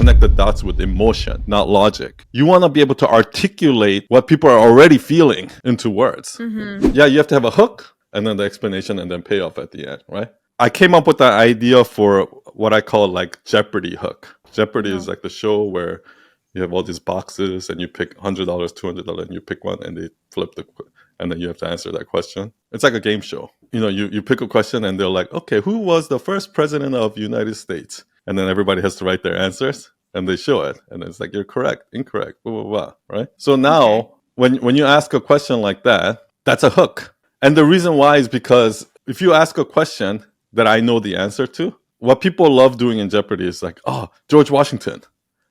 connect the dots with emotion, not logic. You want to be able to articulate what people are already feeling into words. Yeah, you have to have a hook and then the explanation and then payoff at the end, right? I came up with the idea for what I call like Jeopardy hook. Jeopardy is like the show where you have all these boxes and you pick $100, $200, and you pick one and they flip and then you have to answer that question. It's like a game show. You know, you pick a question and they're like, okay, who was the first president of the United States? And then everybody has to write their answers and they show it. And it's like, you're correct, incorrect, blah, blah, blah, right? So now when you ask a question like that, that's a hook. And the reason why is because if you ask a question that I know the answer to, what people love doing in Jeopardy is like, oh, George Washington.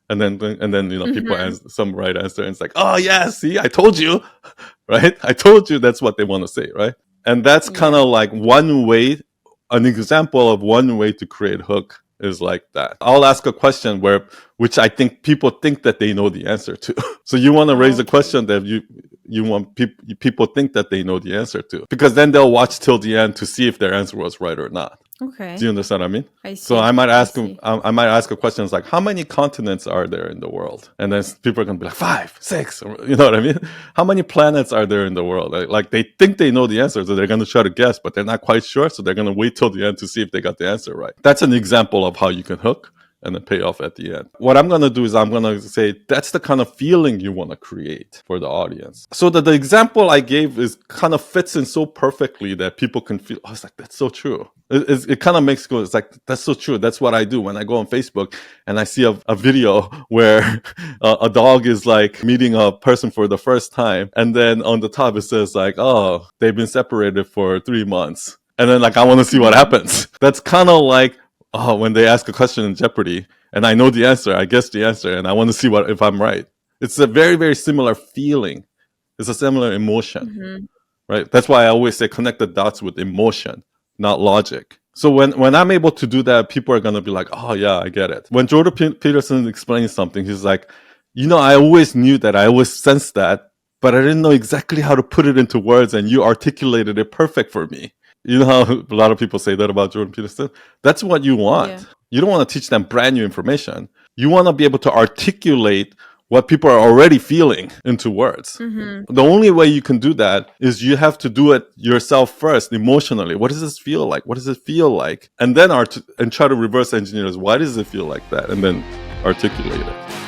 And then you know, people answer some right answer and it's like, oh yeah, see, I told you, right? I told you. That's what they want to say, right? And that's kind of like one way, an example of one way to create hook is like that. I'll ask a question which I think people think that they know the answer to. So you want to raise a question that you want people think that they know the answer to, because then they'll watch till the end to see if their answer was right or not. Okay. Do you understand what I mean? I see. So I might ask a question like, how many continents are there in the world? And then people are going to be like 5, 6, you know what I mean? How many planets are there in the world? Like they think they know the answer, so they're going to try to guess, but they're not quite sure. So they're going to wait till the end to see if they got the answer right. That's an example of how you can hook and then pay off at the end. What I'm going to do is I'm going to say, that's the kind of feeling you want to create for the audience. So that the example I gave is kind of fits in so perfectly that people can feel, oh, it's like, that's so true. It kind of makes go, it's like, that's so true. That's what I do when I go on Facebook and I see a video where a dog is like meeting a person for the first time. And then on the top, it says like, oh, they've been separated for 3 months. And then like, I want to see what happens. That's kind of like, oh, when they ask a question in Jeopardy and I know the answer, I guess the answer, and I want to see if I'm right. It's a very, very similar feeling. It's a similar emotion, right? That's why I always say connect the dots with emotion, not logic. So when I'm able to do that, people are going to be like, oh yeah, I get it. When Jordan Peterson explains something, he's like, you know, I always knew that, I always sensed that, but I didn't know exactly how to put it into words, and you articulated it perfect for me. You know how a lot of people say that about Jordan Peterson? That's what you want. Yeah. You don't want to teach them brand new information. You want to be able to articulate what people are already feeling into words. The only way you can do that is you have to do it yourself first, emotionally. What does this feel like? What does it feel like? And then and try to reverse engineer this. Why does it feel like that? And then articulate it.